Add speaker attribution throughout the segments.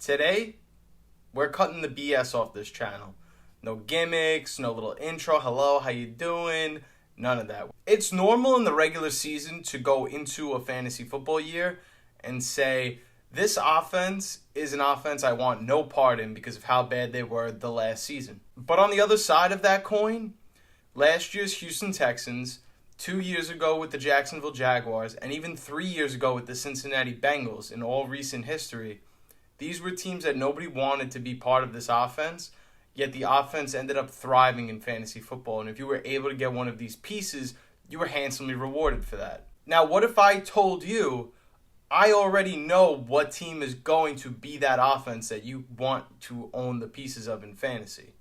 Speaker 1: Today, we're cutting the BS off this channel. No gimmicks, no little intro, hello, how you doing? None of that. It's normal in the regular season to go into a fantasy football year and say, this offense is an offense I want no part in because of how bad they were the last season. But on the other side of that coin, last year's Houston Texans, 2 years ago with the Jacksonville Jaguars, and even 3 years ago with the Cincinnati Bengals in all recent history, these were teams that nobody wanted to be part of this offense, yet the offense ended up thriving in fantasy football. And if you were able to get one of these pieces, you were handsomely rewarded for that. Now, what if I told you I already know what team is going to be that offense that you want to own the pieces of in fantasy?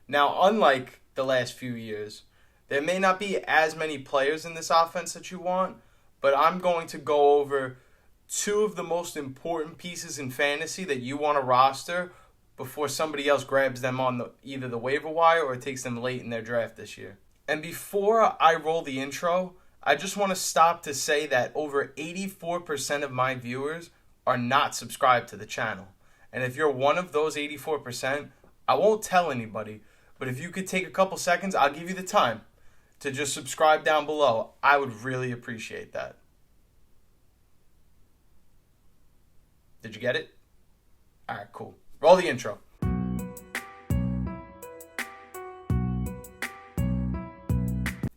Speaker 1: Now, unlike the last few years, there may not be as many players in this offense that you want, but I'm going to go over two of the most important pieces in fantasy that you want to roster before somebody else grabs them on either the waiver wire or takes them late in their draft this year. And before I roll the intro, I just want to stop to say that over 84% of my viewers are not subscribed to the channel. And if you're one of those 84%, I won't tell anybody, but if you could take a couple seconds, I'll give you the time to just subscribe down below. I would really appreciate that. Did you get it? All right, cool. Roll the intro.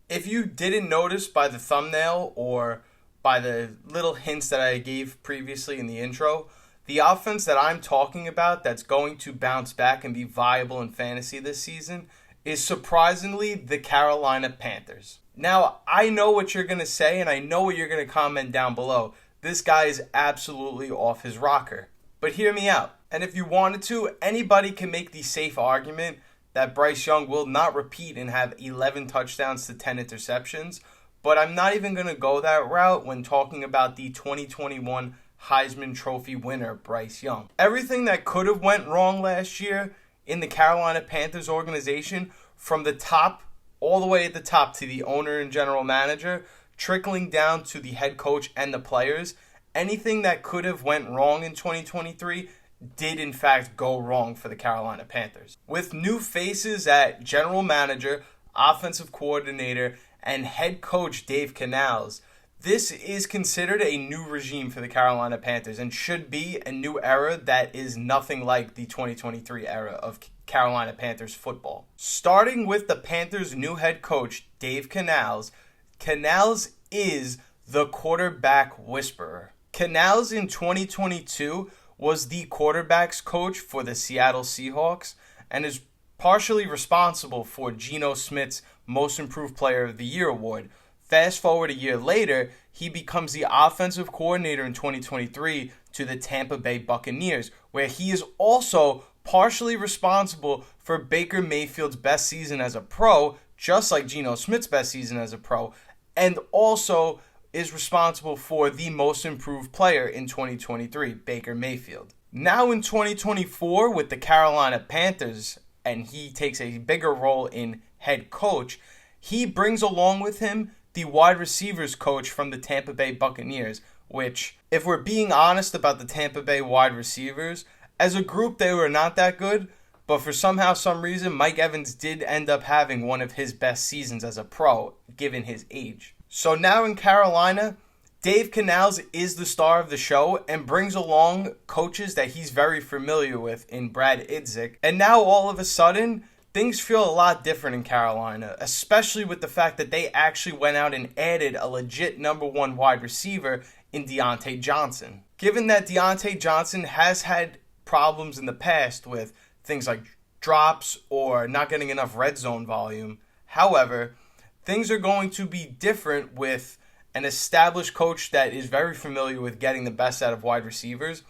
Speaker 1: If you didn't notice by the thumbnail or by the little hints that I gave previously in the intro, the offense that I'm talking about that's going to bounce back and be viable in fantasy this season is surprisingly the Carolina Panthers. Now, I know what you're going to say and I know what you're going to comment down below. This guy is absolutely off his rocker. But hear me out. And if you wanted to, anybody can make the safe argument that Bryce Young will not repeat and have 11 touchdowns to 10 interceptions. But I'm not even going to go that route when talking about the 2021 Heisman Trophy winner, Bryce Young. Everything that could have went wrong last year in the Carolina Panthers organization, from the top, all the way at the top to the owner and general manager, trickling down to the head coach and the players, anything that could have went wrong in 2023 did in fact go wrong for the Carolina Panthers. With new faces at general manager, offensive coordinator, and head coach Dave Canales, this is considered a new regime for the Carolina Panthers and should be a new era that is nothing like the 2023 era of Carolina Panthers football. Starting with the Panthers' new head coach, Dave Canales, Canales is the quarterback whisperer. Canales in 2022 was the quarterback's coach for the Seattle Seahawks and is partially responsible for Geno Smith's Most Improved Player of the Year award. Fast forward a year later, he becomes the offensive coordinator in 2023 to the Tampa Bay Buccaneers, where he is also partially responsible for Baker Mayfield's best season as a pro, just like Geno Smith's best season as a pro, and also is responsible for the most improved player in 2023, Baker Mayfield. Now in 2024 with the Carolina Panthers, and he takes a bigger role in head coach, he brings along with him the wide receivers coach from the Tampa Bay Buccaneers, which, if we're being honest about the Tampa Bay wide receivers, as a group they were not that good, but for some reason, Mike Evans did end up having one of his best seasons as a pro, given his age. So now in Carolina, Dave Canales is the star of the show and brings along coaches that he's very familiar with in Brad Idzik. And now all of a sudden, things feel a lot different in Carolina, especially with the fact that they actually went out and added a legit number one wide receiver in Deontay Johnson. Given that Deontay Johnson has had problems in the past with things like drops or not getting enough red zone volume, however, things are going to be different with an established coach that is very familiar with getting the best out of wide receivers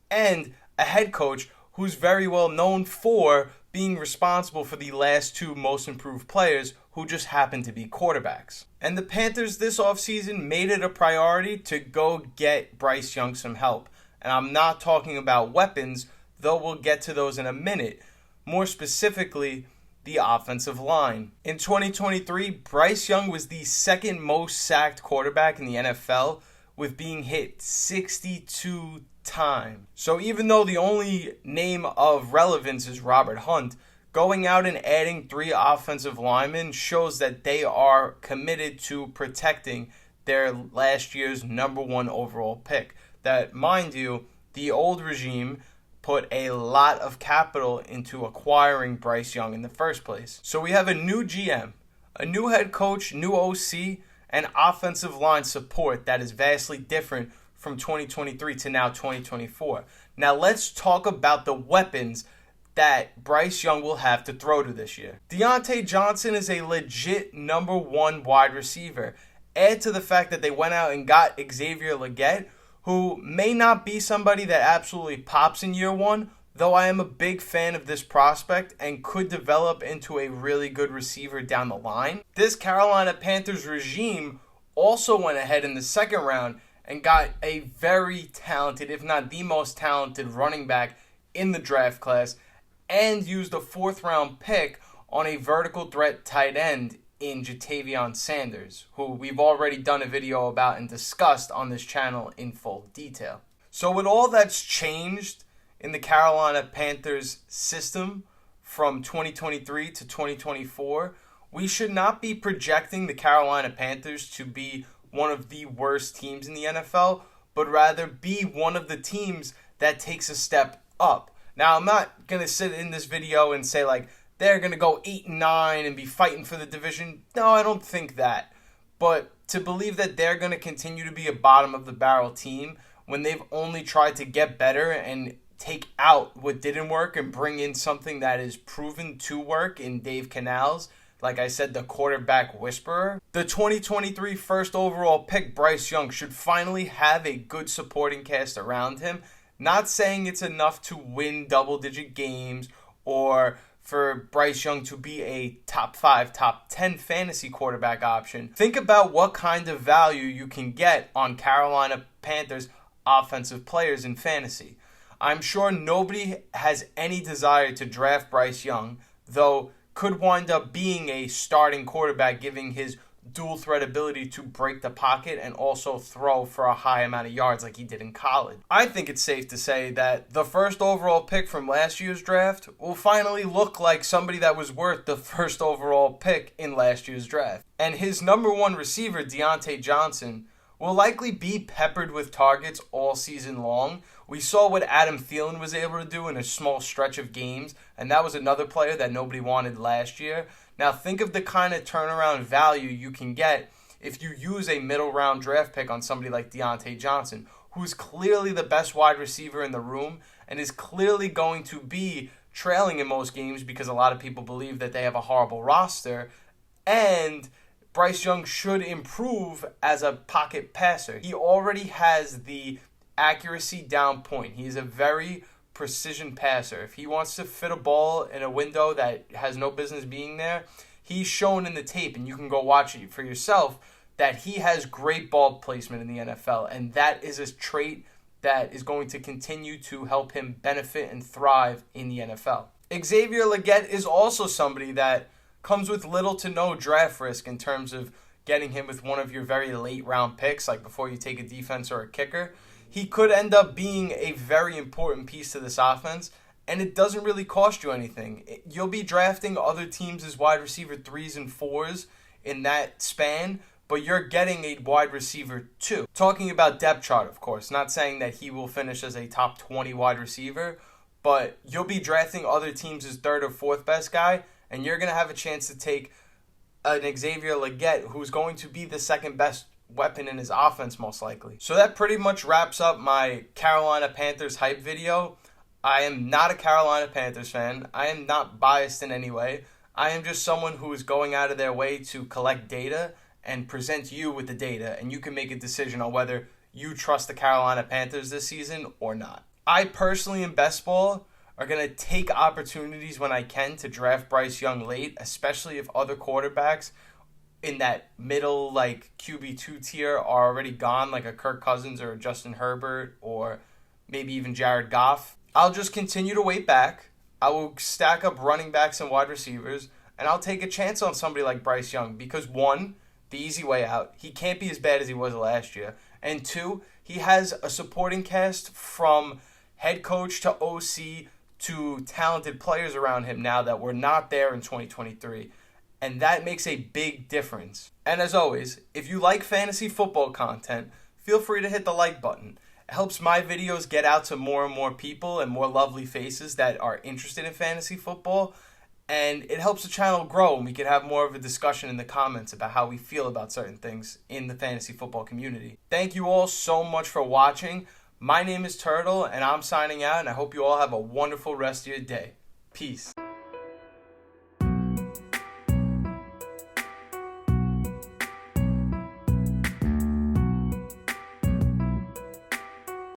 Speaker 1: and a head coach who's very well known for being responsible for the last two most improved players who just happen to be quarterbacks. And the Panthers this offseason made it a priority to go get Bryce Young some help. And I'm not talking about weapons, though we'll get to those in a minute. More specifically, the offensive line. In 2023, Bryce Young was the second most sacked quarterback in the NFL, with being hit 62 time. So even though the only name of relevance is Robert Hunt, going out and adding 3 offensive linemen shows that they are committed to protecting their last year's number 1 overall pick. That, mind you, the old regime put a lot of capital into acquiring Bryce Young in the first place. So we have a new GM, a new head coach, new OC, and offensive line support that is vastly different from 2023 to now 2024. Now let's talk about the weapons that Bryce Young will have to throw to this year. Diontae Johnson is a legit number 1 wide receiver. Add to the fact that they went out and got Xavier Legette, who may not be somebody that absolutely pops in year 1, though I am a big fan of this prospect and could develop into a really good receiver down the line. This Carolina Panthers regime also went ahead in the second round and got a very talented, if not the most talented running back in the draft class, and used a 4th round pick on a vertical threat tight end in Jatavion Sanders, who we've already done a video about and discussed on this channel in full detail. So with all that's changed in the Carolina Panthers system from 2023 to 2024, we should not be projecting the Carolina Panthers to be one of the worst teams in the NFL, but rather be one of the teams that takes a step up. Now, I'm not going to sit in this video and say, like, they're going to go 8-9 and be fighting for the division. No, I don't think that. But to believe that they're going to continue to be a bottom-of-the-barrel team when they've only tried to get better and take out what didn't work and bring in something that is proven to work in Dave Canales, like I said, the quarterback whisperer. The 2023 first overall pick, Bryce Young, should finally have a good supporting cast around him. Not saying it's enough to win double-digit games or for Bryce Young to be a top 5, top 10 fantasy quarterback option. Think about what kind of value you can get on Carolina Panthers offensive players in fantasy. I'm sure nobody has any desire to draft Bryce Young, though could wind up being a starting quarterback, giving his dual threat ability to break the pocket and also throw for a high amount of yards like he did in college. I think it's safe to say that the first overall pick from last year's draft will finally look like somebody that was worth the first overall pick in last year's draft. And his number 1 receiver, Diontae Johnson, will likely be peppered with targets all season long. We saw what Adam Thielen was able to do in a small stretch of games, and that was another player that nobody wanted last year. Now think of the kind of turnaround value you can get if you use a middle round draft pick on somebody like Diontae Johnson, who's clearly the best wide receiver in the room and is clearly going to be trailing in most games because a lot of people believe that they have a horrible roster, and Bryce Young should improve as a pocket passer. He already has the accuracy down point. He's a very precision passer. If he wants to fit a ball in a window that has no business being there, he's shown in the tape, and you can go watch it for yourself, that he has great ball placement in the NFL, and that is a trait that is going to continue to help him benefit and thrive in the NFL. Xavier Legette is also somebody that comes with little to no draft risk in terms of getting him with one of your very late round picks, like before you take a defense or a kicker. He could end up being a very important piece to this offense, and it doesn't really cost you anything. You'll be drafting other teams as wide receiver 3s and 4s in that span, but you're getting a wide receiver 2. Talking about depth chart, of course, not saying that he will finish as a top 20 wide receiver, but you'll be drafting other teams as 3rd or 4th best guy, and you're going to have a chance to take an Xavier Legette, who's going to be the 2nd best weapon in his offense most likely. So that pretty much wraps up my Carolina Panthers hype video. I am not a Carolina Panthers fan. I am not biased in any way. I am just someone who is going out of their way to collect data and present you with the data, and you can make a decision on whether you trust the Carolina Panthers this season or not. I personally in best ball are going to take opportunities when I can to draft Bryce Young late, especially if other quarterbacks in that middle, like, QB2 tier are already gone, like a Kirk Cousins or a Justin Herbert or maybe even Jared Goff. I'll just continue to wait back. I will stack up running backs and wide receivers, and I'll take a chance on somebody like Bryce Young because, 1, the easy way out, he can't be as bad as he was last year, and 2, he has a supporting cast from head coach to OC to talented players around him now that were not there in 2023. And that makes a big difference. And as always, if you like fantasy football content, feel free to hit the like button. It helps my videos get out to more and more people and more lovely faces that are interested in fantasy football. And it helps the channel grow, and we can have more of a discussion in the comments about how we feel about certain things in the fantasy football community. Thank you all so much for watching. My name is Turtle, and I'm signing out, and I hope you all have a wonderful rest of your day. Peace.